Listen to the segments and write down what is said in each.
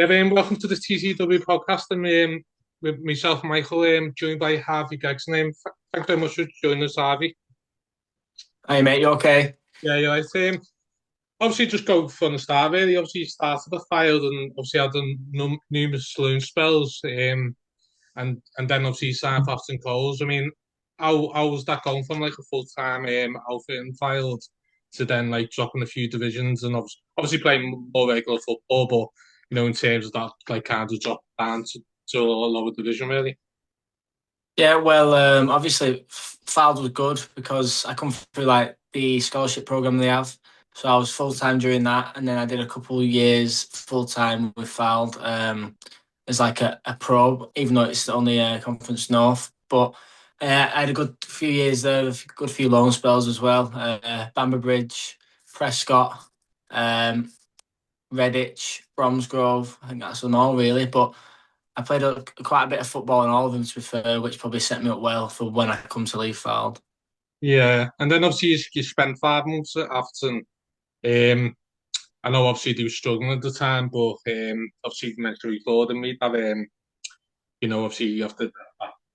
Welcome to the TCW Podcast. I'm with myself, Michael, joined by Harvey Gregson. Thanks very much for joining us, Harvey. Hey mate, you okay? Yeah, you're right. Obviously, just go from the start, really. Obviously, you started the field and obviously had numerous loan spells, and then obviously you signed for Aston Coles. I mean, how was that going from like a full-time outfit in field to then like dropping a few divisions and obviously playing more regular football, but in terms of that, like kind of drop down to a lower division, really. Yeah, well, obviously Fylde was good because I come through like the scholarship program they have. So I was full time during that, and then I did a couple of years full time with Fylde as like a pro, even though it's only Conference North. But I had a good few years there, a good few loan spells as well. Bamber Bridge, Prescott, um, Redditch, Bromsgrove. I think that's them all really, but. I played quite a bit of football in all of them, to be fair, which probably set me up well for when I come to leave Fylde. Yeah, and then obviously you spent 5 months at Afton. Um, I know obviously they were struggling at the time, but obviously you mentioned before the meet that obviously you have to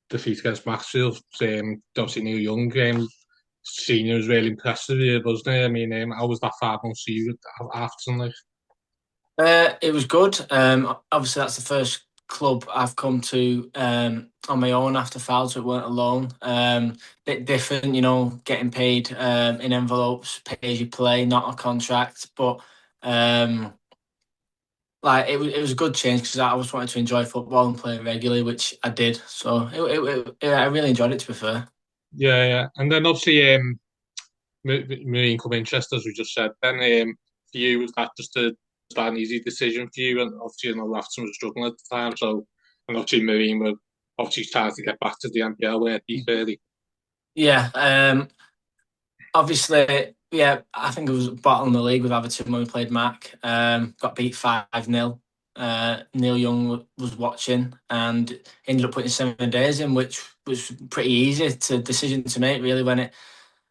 defeat against Maxfield. Obviously Neil Young senior was really impressive here, wasn't he? I mean, how was that 5 months season after like? It was good. Obviously, that's the first club I've come to on my own after Fylde, so it weren't alone. Bit different, getting paid in envelopes, pay as you play, not a contract. But um, like it was a good change because I was wanting to enjoy football and play regularly, which I did. So I really enjoyed it, to be fair. Yeah, yeah. And then obviously Marine come interest, as we just said. Then for you, was that just an easy decision for you? And obviously, Rafton was struggling at the time, so and obviously Marine were obviously trying to get back to the NPL, weren't they, fairly? Yeah. Obviously, yeah, I think it was bottom of the league with Everton when we played Mac. Got beat 5-0. Neil Young was watching and ended up putting 7 days in, which was pretty easy to decision to make, really, when it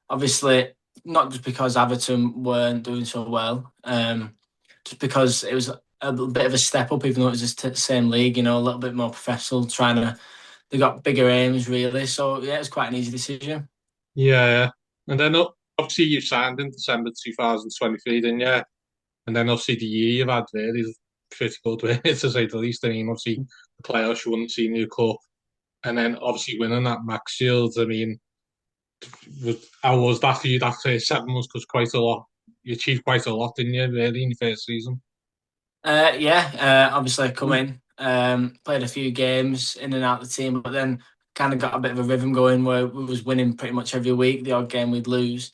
obviously not just because Everton weren't doing so well, just because it was a little bit of a step up, even though it was just the same league, a little bit more professional, they got bigger aims, really. So, yeah, it was quite an easy decision. Yeah, yeah. And then obviously you signed in December 2023, didn't you? And then obviously the year you've had really is pretty good, really, to say the least. I mean, obviously the playoffs you won the Senior Cup, and then obviously winning that Max Shield. I mean, how was that for you? That first 7 months, because quite a lot. You achieved quite a lot, didn't you? Really, in your first season. Yeah, obviously I come in, played a few games in and out of the team, but then kind of got a bit of a rhythm going where we was winning pretty much every week. The odd game we'd lose,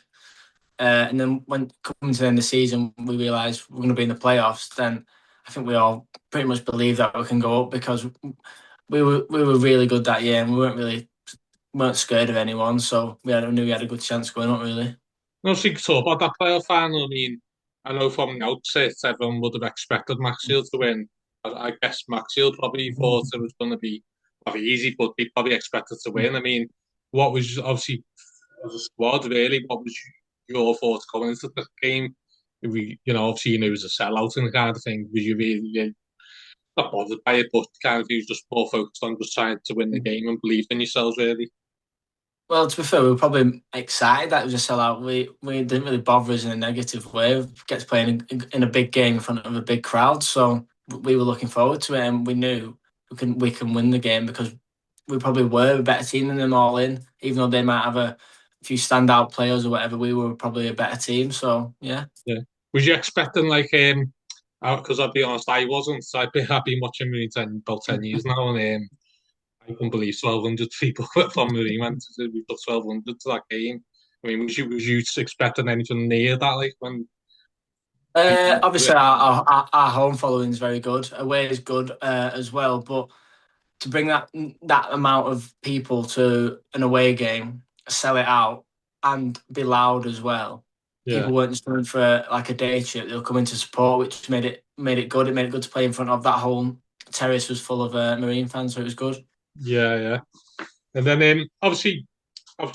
and then when coming to the end of the season, we realised we're going to be in the playoffs. Then I think we all pretty much believe that we can go up because we were really good that year, and we weren't scared of anyone. So knew we had a good chance going up. Really. No, so you talk about that playoff final. I mean, I know from the outset everyone would have expected Maxfield to win. I guess Maxfield probably thought it was going to be probably easy, but they probably expected to win. I mean, what was obviously as a squad really? What was your thoughts going into the game? Obviously you knew it was a sellout and the kind of thing. Was you really not bothered by it, but kind of you just more focused on just trying to win the game and believed in yourselves really? Well, to be fair, we were probably excited that it was a sellout. We didn't really bother us in a negative way. We get to play in a big game in front of a big crowd, so we were looking forward to it, and we knew we can win the game because we probably were a better team than them all in. Even though they might have a few standout players or whatever, we were probably a better team. So yeah. Yeah. Was you expecting like because I'll be honest, I wasn't. So I've been watching Marine about 10 years now, and I couldn't believe 1,200 people from Marine went to we got 1,200 to that game. I mean, was you expecting anything near that? Like when Obviously, our home following is very good. Away is good as well, but to bring that amount of people to an away game, sell it out, and be loud as well. yeah, People weren't just coming for like a day trip; they were coming to support, which made it good. It made it good to play in front of that whole terrace was full of Marine fans, so it was good. yeah, yeah. And then obviously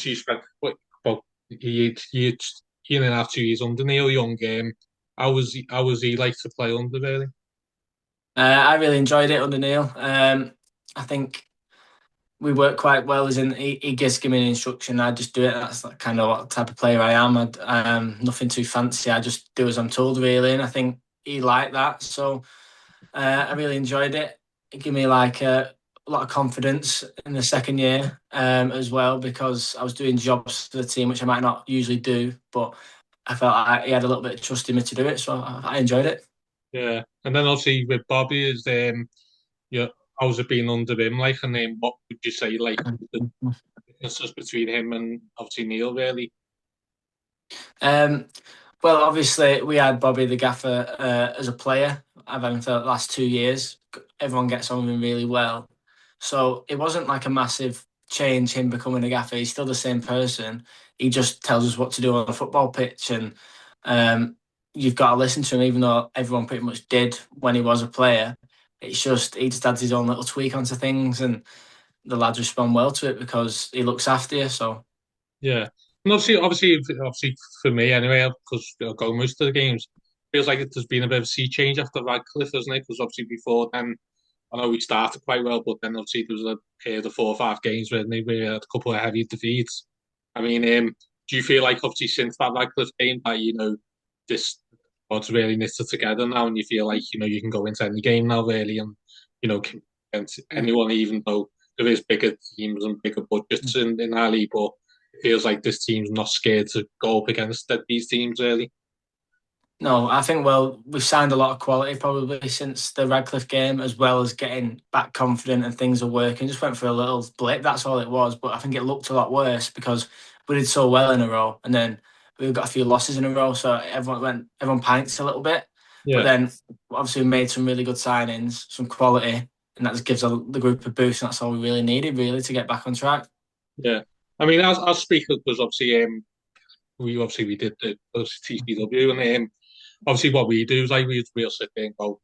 you spent what about year and a half, 2 years under Neil Young. How was he like to play under really? I really enjoyed it under Neil. I think we work quite well. As in, he gives me an instruction, I just do it. That's like kind of what type of player I am. Nothing too fancy. I just do as I'm told, really. And I think he liked that. So I really enjoyed it. It gave me like a lot of confidence in the second year as well, because I was doing jobs for the team which I might not usually do, but I felt like he had a little bit of trust in me to do it. So I enjoyed it. Yeah, and then obviously with Bobby is yeah, how's it been under him like, and then what would you say like the differences between him and obviously Neil really? Um, well, obviously, we had Bobby the Gaffer as a player. I've had him for the last 2 years. Everyone gets on with him really well. So it wasn't like a massive change, him becoming a gaffer. He's still the same person. He just tells us what to do on a football pitch. And you've got to listen to him, even though everyone pretty much did when he was a player. It's just, he just adds his own little tweak onto things, and the lads respond well to it because he looks after you. So Yeah, and obviously for me anyway, because I go most of the games, feels like there's been a bit of a sea change after Radcliffe, isn't it? Because obviously before then, I know we started quite well, but then obviously there was a period of 4 or 5 games where we had a couple of heavy defeats. I mean, do you feel like obviously since that Radcliffe game that this squad's really knitted together now, and you feel like you can go into any game now really, and can against anyone, even though there is bigger teams and bigger budgets in our league, but it feels like this team's not scared to go up against these teams really. no, I think, well, we've signed a lot of quality probably since the Radcliffe game, as well as getting back confident and things are working. Just went for a little blip, that's all it was. But I think it looked a lot worse because we did so well in a row, and then we got a few losses in a row, so everyone panicked a little bit. But Yeah, then obviously we made some really good signings, some quality, and that just gives the group a boost. And that's all we really needed, really, to get back on track. yeah. I mean, as speaker, because obviously we did the TCW, and obviously what we do is like we'll sit there and go,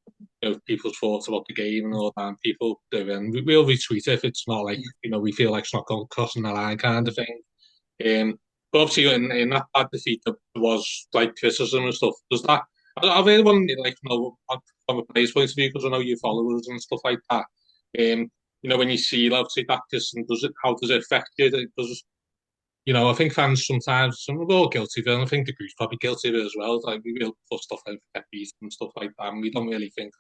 people's thoughts about the game and all that, and people do, and we'll retweet it if it's not like we feel like it's not going crossing the line kind of thing. But obviously in that bad defeat there was like criticism and stuff. Does that? I really want to like know from a player's point of view, because I know you followers and stuff like that. When you see obviously that criticism, how does it affect you? Does I think fans sometimes, some are all guilty of it, and I think the group's probably guilty of it as well. Like, we will put stuff like pet peeves and stuff like that, and we don't really think,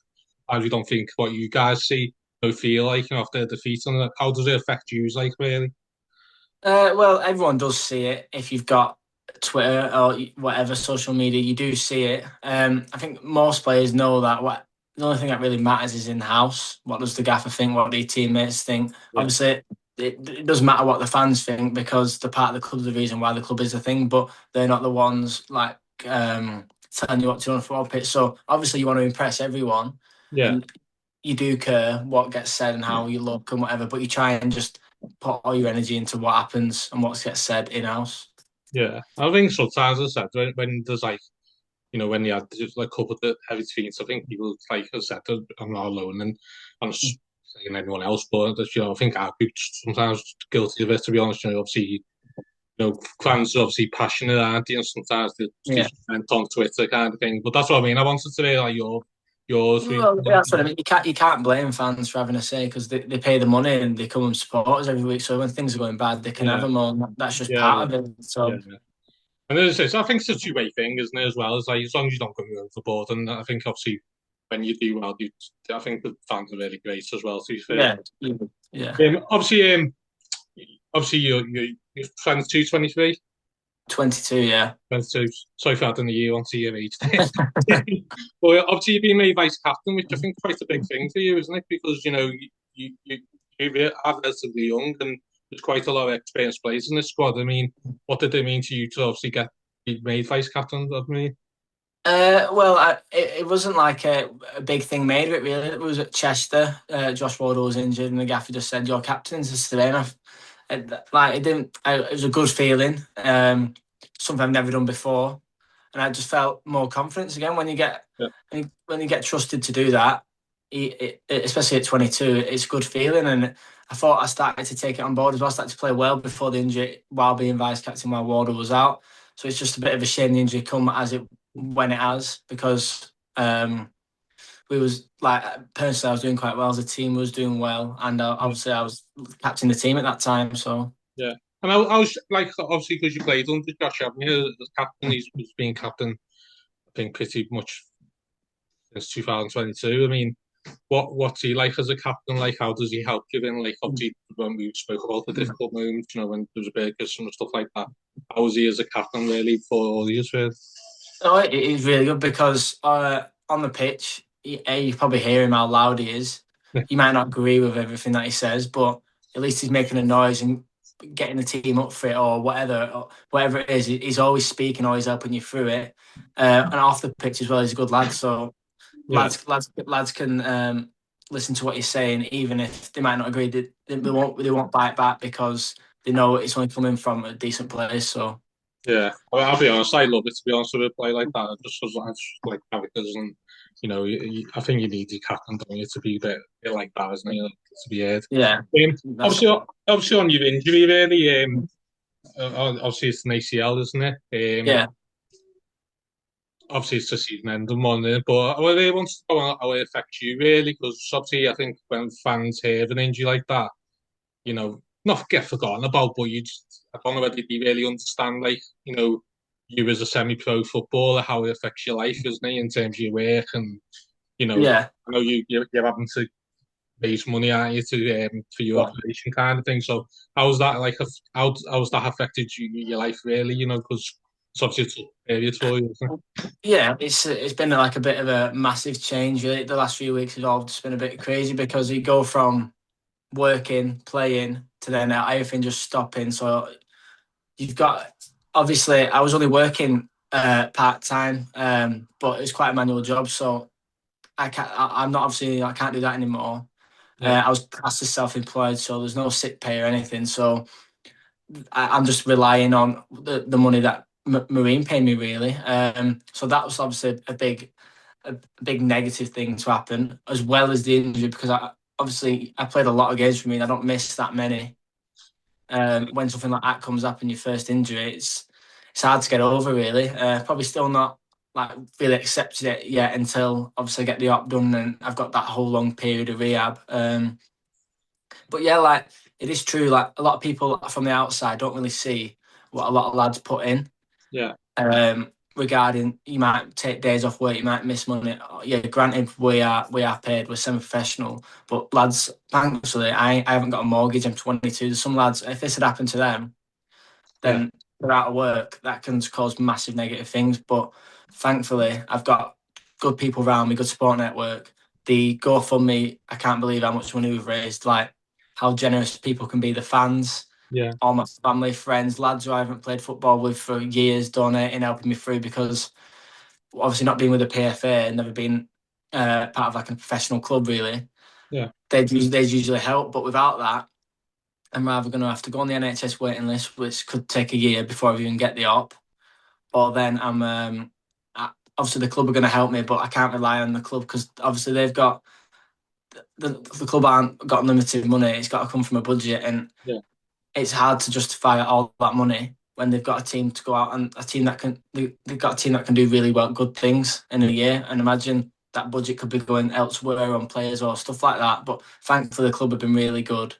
as we don't think what you guys see or feel like, after defeat, and how does it affect you, like, really? Well, everyone does see it. If you've got Twitter or whatever social media, you do see it. I think most players know that the only thing that really matters is in house. What does the gaffer think? What do your teammates think? Yeah, Obviously, it does matter what the fans think because they're part of the club, the reason why the club is a thing, but they're not the ones like telling you what to do on a football pitch. So obviously, you want to impress everyone, yeah, and you do care what gets said and how you look and whatever, but you try and just put all your energy into what happens and what gets said in house. yeah. I think sometimes, as I said, when there's like, when you had just like a couple of the heavy tweets, I think people, like I said, I'm not alone, and I'm not saying anyone else, but I think our group's sometimes guilty of it, to be honest. Obviously, fans are obviously passionate, aren't they? And sometimes they Yeah. just vent on Twitter kind of thing. But that's what I mean. I wanted to hear like yours. Well, that's what I mean. You can't blame fans for having a say because they pay the money and they come and support us every week. So when things are going bad, they can have Yeah, them all. That's just yeah, part of it. yeah. So And as I say, so I think it's a two-way thing, isn't it? As well, as like as long as you don't go overboard, and I think obviously when you do well, I think the fans are really great as well. To be fair, yeah, yeah. obviously you're fans 223. 22, yeah. So sorry for adding a year onto your age. Well, obviously you've been made vice captain, which I think is quite a big thing for you, isn't it? Because you are relatively young, and there's quite a lot of experienced players in this squad. I mean, what did it mean to you to obviously be made vice captain? I mean, Well, it wasn't like a big thing made of it, really. It was at Chester. Josh Wardle was injured, and the gaffer just said, "Your captain's this today." And it didn't. It was a good feeling. Something I've never done before, and I just felt more confidence again when you get yeah, when you get trusted to do that. Especially at 22, it's a good feeling, and I thought I started to take it on board as well. I started to play well before the injury, while being vice captain while Wardle was out. So it's just a bit of a shame the injury come as it when it has because we was like personally I was doing quite well. The team was doing well, and Yeah. obviously I was captain the team at that time. So Yeah. And I was like, obviously, because you played under Josh, haven't you, as captain, he's been captain, I think, pretty much since 2022. I mean, what's he like as a captain? Like, how does he help you in, like, obviously, when we spoke about the difficult moments, when there was a bit of and stuff like that, how was he as a captain, really, for all years? oh, it is really good because on the pitch, you probably hear him how loud he is. You might not agree with everything that he says, but at least he's making a noise and getting the team up for it or whatever it is. He's always speaking, always helping you through it. And off the pitch as well, he's a good lad. So Yeah. lads can listen to what he's saying, even if they might not agree. They won't bite back because they know it's only coming from a decent place. So Yeah, I'll be honest. I love it, to be honest, with a play like that. Just because I just like characters, and I think you need your captain, don't you, to be a bit like that, isn't it? To be heard. yeah, Um, that's obviously, obviously on your injury, really. Obviously it's an ACL, isn't it? yeah. Obviously it's a season-ending one, isn't it? But I really want to know how it affects you, really, because obviously I think when fans hear an injury like that, not get forgotten about, but I don't know whether you really understand, like, you as a semi-pro footballer, how it affects your life, isn't it, in terms of your work, and, Yeah, I know you're having to raise money, aren't you, for your yeah, operation kind of thing. So how's that, like, how's that affected your life, really, because it's obviously a tough period for you, isn't it? yeah. It's been like a bit of a massive change. Really. The last few weeks has all just been a bit crazy because you go from working, playing to then everything just stopping. So you've got obviously I was only working part time, but it's quite a manual job. So I'm not obviously I can't do that anymore. Yeah, I was classed as self-employed, so there's no sick pay or anything. So I'm just relying on the money that Marine paid me really. So that was obviously a big negative thing to happen, as well as the injury because I played a lot of games for me and I don't miss that many. When something like that comes up in your first injury, it's hard to get over really. Probably still not like really accepted it yet until obviously I get the op done and I've got that whole long period of rehab. But yeah, like it is true. Like a lot of people from the outside don't really see what a lot of lads put in. yeah, Regarding you might take days off work, you might miss money. Yeah, granted, we are paid, we're semi-professional, but lads, thankfully, I haven't got a mortgage. I'm 22. There's some lads, if this had happened to them, yeah, then they're out of work. That can cause massive negative things. But thankfully, I've got good people around me, good support network. The GoFundMe, I can't believe how much money we've raised. Like how generous people can be. The fans, yeah, all my family, friends, lads who I haven't played football with for years, donating, helping me through because obviously not being with the PFA and never been part of like a professional club really. yeah, They'd usually help, but without that, I'm either going to have to go on the NHS waiting list, which could take a year before I even get the op, or then obviously the club are going to help me, but I can't rely on the club because obviously they've got the club aren't got unlimited money. It's got to come from a budget, and yeah, it's hard to justify all that money when they've got a team to go out and a team that can they've got a team that can do really well good things in a year. And imagine that budget could be going elsewhere on players or stuff like that. But thankfully, the club have been really good.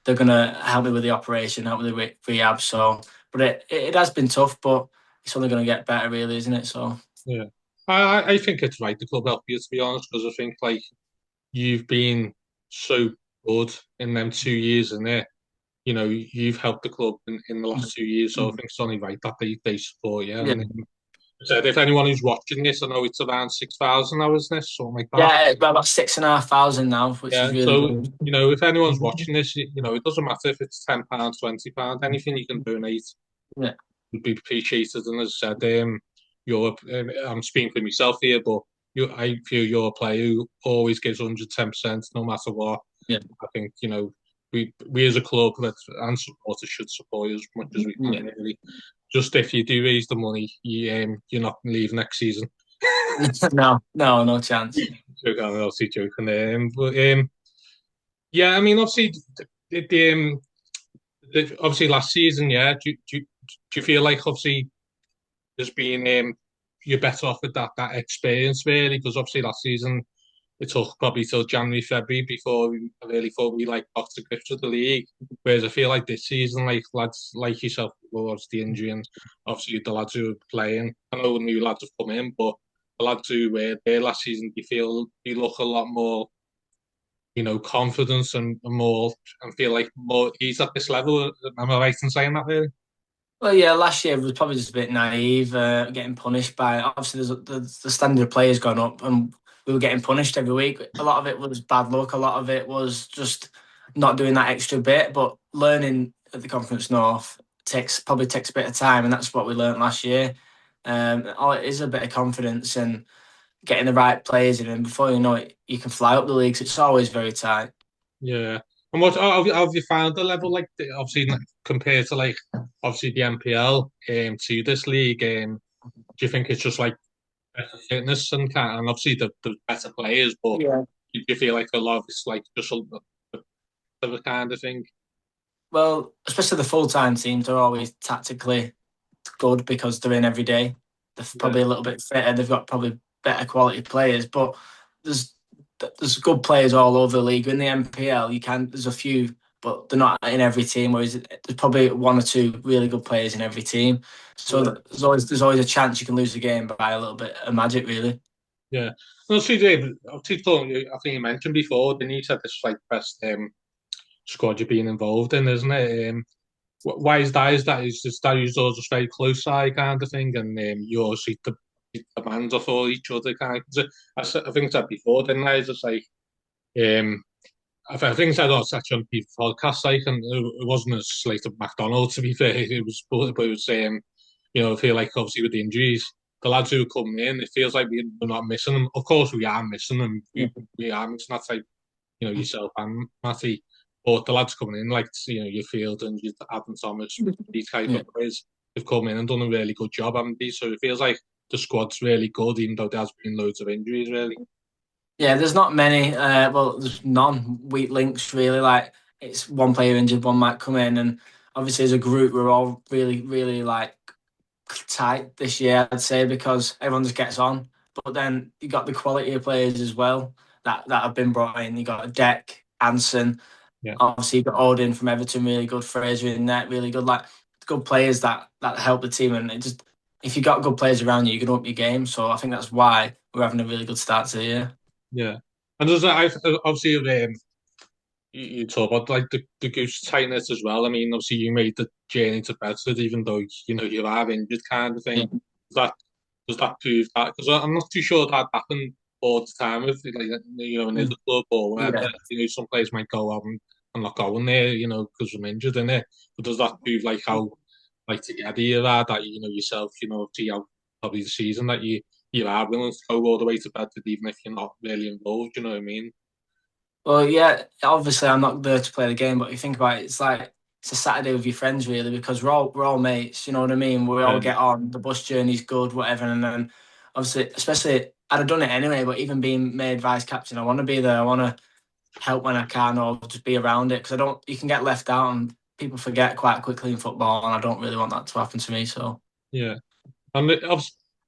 They're gonna help me with the operation, help me with the rehab. So, but it has been tough, but it's only gonna get better, really, isn't it? So, yeah. I think it's right the club help you, to be honest, because I think, like, you've been so good in them 2 years, and there, you've helped the club in the last 2 years, so I think it's only right that they support you. yeah, And said if anyone who's watching this, I know it's around 6,000 now, isn't it? Something like that. yeah, it's about 6,500 now, which is Yeah. really So, good. if anyone's watching this, it doesn't matter if it's £10, £20, anything you can donate Yeah, would be appreciated. And as I said, I'm speaking for myself here, but I feel you're a player who always gives 110%, no matter what. yeah, I think, we as a club and supporters should support you as much as we yeah. can, really. Just if you do raise the money, you're not going to leave next season. No, no, no chance. Joking, I'm obviously joking there. But yeah, I mean, obviously, obviously last season, yeah. Do you feel like obviously there's been you're better off with that experience, really? Because obviously last season it took probably till January, February before I really thought we like got to grips with the league. Whereas I feel like this season, like lads like yourself, well, obviously the injury and obviously the lads who are playing. I know new lads have come in, but the lads who were there last season, you look a lot more, confidence and more, and feel like more he's at this level. Am I right in saying that, really? Well, yeah, last year was probably just a bit naive, getting punished by obviously the standard of players gone up, and we were getting punished every week. A lot of it was bad luck. A lot of it was just not doing that extra bit. But learning at the Conference North probably takes a bit of time, and that's what we learned last year. All it is a bit of confidence and getting the right players in, and before you know it, you can fly up the leagues. It's always very tight. Yeah. And what how have you found the level like obviously compared to like obviously the NPL to this league? Do you think it's just like better fitness and obviously the better players, but Yeah. do you feel like a lot of it's like just a kind of thing? Well, especially the full time teams are always tactically good because they're in every day. They're Yeah, probably a little bit fitter. They've got probably better quality players, but there's there's good players all over the league. In the MPL, there's a few, but they're not in every team. Whereas there's probably one or two really good players in every team. So yeah, there's always a chance you can lose a game by a little bit of magic, really. yeah. No, see, Dave, obviously, I think you mentioned before, then you said this was like best squad you've been involved in, isn't it? Why is that? Is that you all just very close side kind of thing, and you all see the demands off all each other kind of. 'Cause I think I said before, didn't I? It's just like um, I think I said on such on the podcast, like, and it wasn't a slate of McDonald's to be fair. But it was I feel like obviously with the injuries, the lads who are coming in, it feels like we're not missing them. Of course, we are missing them. Yeah. We are missing that type, yourself and Matty. But the lads coming in, like your Field and your Adam Thomas, these type Yeah. of players, have come in and done a really good job, haven't they? So it feels like the squad's really good, even though there's been loads of injuries, really. Yeah, there's not many. Well, there's none weak links really. Like it's one player injured, one might come in, and obviously as a group we're all really, really like tight this year. I'd say because everyone just gets on. But then you got the quality of players as well that have been brought in. You got Deck, Anson, Yeah, obviously you got Odin from Everton, really good. Fraser in net, really good. Like good players that help the team, and it just if you got good players around you, you can up your game. So I think that's why we're having a really good start to the year. yeah. And there's obviously you talk about like the goose tightness as well. I mean, obviously you made the journey to Bedford, even though you are injured, kind of thing. Yeah. Does that does that prove that? Because I'm not too sure that happened all the time with like in the club or whatever. Yeah. Some players might go out and not going there, because I'm injured in it. But does that prove like how like together you are that yourself, see how probably the season that you are willing to go all the way to Bedford even if you're not really involved. You know what I mean? Well, yeah, obviously I'm not there to play the game, but you think about it, it's like it's a Saturday with your friends really because we're all mates, you know what I mean? We all Yeah, get on, the bus journey's good, whatever, and then obviously especially I'd have done it anyway, but even being made vice captain, I want to be there. I want to help when I can or just be around it because I don't you can get left out and people forget quite quickly in football and I don't really want that to happen to me. So yeah. And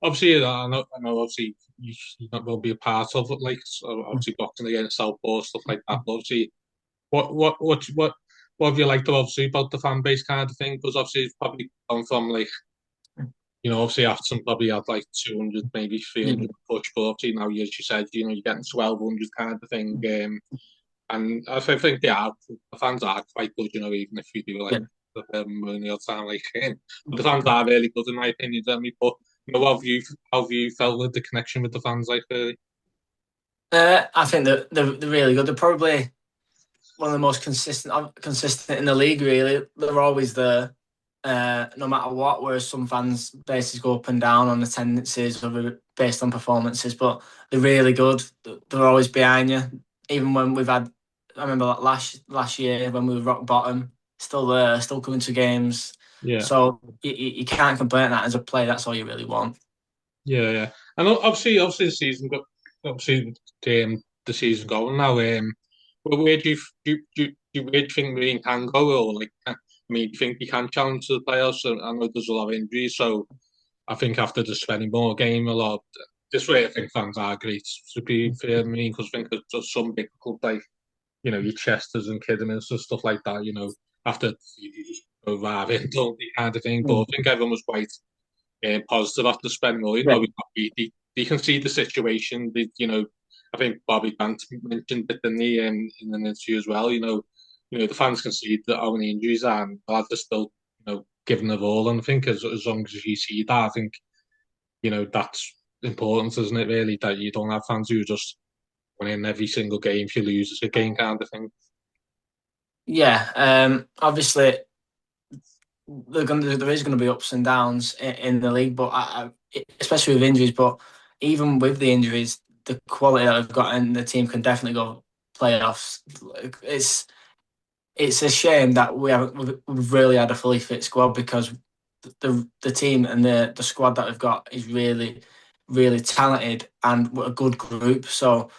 obviously, I know, obviously, you're not going to be a part of it, like obviously boxing against Southpaw stuff like that. But obviously, what have you liked obviously about the fan base kind of thing? Because obviously, it's probably gone from like obviously Afton probably had like 200, maybe yeah. 300 push, but obviously now, as you said, you're getting 1,200 kind of thing. And I think the fans are quite good, even if you do like Yeah. the money all the time, like but the fans are really good in my opinion, don't they? But how have you felt with the connection with the fans, like really? I think that they're really good. They're probably one of the most consistent in the league. Really, they're always there, no matter what. Whereas some fans bases go up and down on attendances or based on performances, but they're really good. They're always behind you, even when we've had. I remember like last year when we were rock bottom, still there, still coming to games. Yeah, So you can't complain that as a player. That's all you really want. yeah, yeah. And obviously the season got obviously the season going now. But where do you think we can go, or like, I mean, do you think we can challenge the playoffs? I know there's a lot of injuries, so I think after the Spenny more game, a lot. this way I think fans are great, to be fair. I mean, because I think there's some big club like, your Chesters and Kidderminster and stuff like that, after you just go right in, don't they, kind of thing. But I Mm. think everyone was quite positive after spending money. Yeah, They can see the situation. I think Bobby Grant mentioned it in an interview as well. The fans can see that how many injuries are, and the lads are still, giving their all. And I think as long as you see that, I think, that's important, isn't it? Really, that you don't have fans who just win every single game. If you lose, it's a game kind of thing. yeah. Obviously, there is going to be ups and downs in the league, but especially with injuries. But even with the injuries, the quality that I've got and the team can definitely go playoffs. It's a shame that we've really had a fully fit squad, because the team and the squad that we've got is really really talented and a good group. So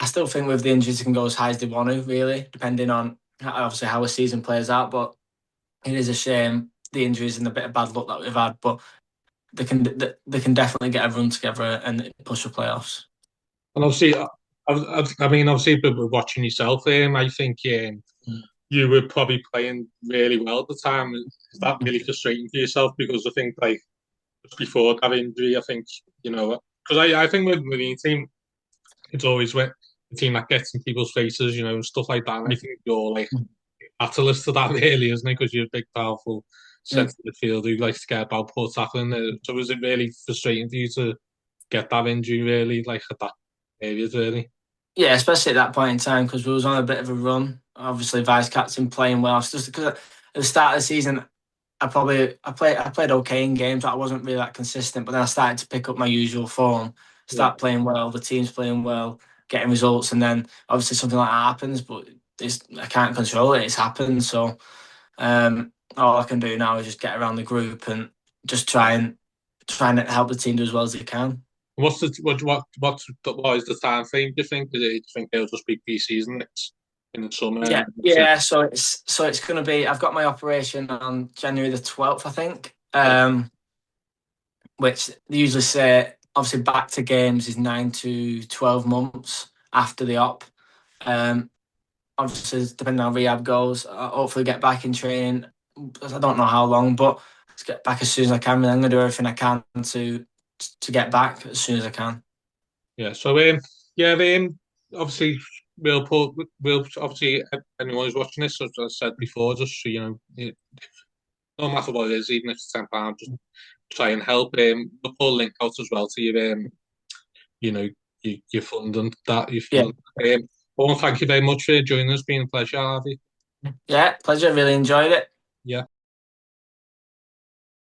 I still think with the injuries, they can go as high as they want to, really, depending on obviously how the season plays out. But it is a shame, the injuries and the bit of bad luck that we've had, but they can definitely get a run together and push for playoffs. And obviously, I mean, obviously, but watching yourself, I think you were probably playing really well at the time. Is that really frustrating for yourself? Because I think, like, just before that injury, I think, because I think with the team, it's always with the team that gets in people's faces, and stuff like that. And I think you're like catalyst to that, really, isn't it? Because you're a big, powerful Mm. centre midfielder who likes to get about poor tackling. So was it really frustrating for you to get that injury, really, like at that period, really? Yeah, especially at that point in time, because we was on a bit of a run. Obviously, vice captain playing well. It's just because at the start of the season, I played okay in games. I wasn't really that consistent, but then I started to pick up my usual form, Yeah. start playing well. The team's playing well, getting results, and then obviously something like that happens. But I can't control it. It's happened. So all I can do now is just get around the group and just try and help the team do as well as they can. What is the time frame? Do you think it'll just be pre-season next in the summer? Yeah, And yeah. So it's going to be. I've got my operation on January the 12th, I think. yeah, Which they usually say, obviously back to games is 9 to 12 months after the op. Um, Obviously depending on how rehab goes, I'll hopefully get back in training. I don't know how long, but let's get back as soon as I can. And I'm gonna do everything I can to get back as soon as I can. yeah. So yeah, obviously we'll obviously anyone who's watching this, as I said before, just so no matter what it is, even if it's £10, just try and help. We'll put a link out as well to your you know, your funding that your Yeah, funding. I want to thank you very much for joining us. It's been a pleasure, Harvey. yeah, pleasure. Really enjoyed it. Yeah.